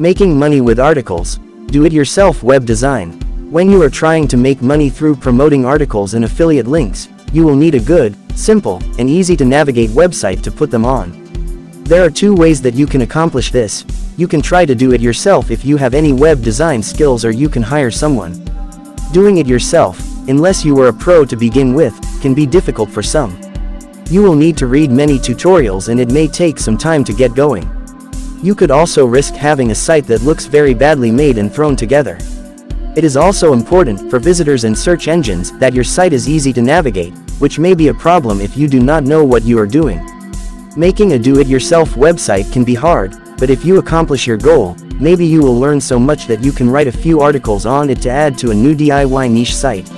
Making money with articles. Do-it-yourself web design. When you are trying to make money through promoting articles and affiliate links, you will need a good, simple, and easy-to-navigate website to put them on. There are two ways that you can accomplish this. You can try to do it yourself if you have any web design skills, or you can hire someone. Doing it yourself, unless you are a pro to begin with, can be difficult for some. You will need to read many tutorials and it may take some time to get going. You could also risk having a site that looks very badly made and thrown together. It is also important for visitors and search engines that your site is easy to navigate, which may be a problem if you do not know what you are doing. Making a do-it-yourself website can be hard, but if you accomplish your goal, maybe you will learn so much that you can write a few articles on it to add to a new DIY niche site.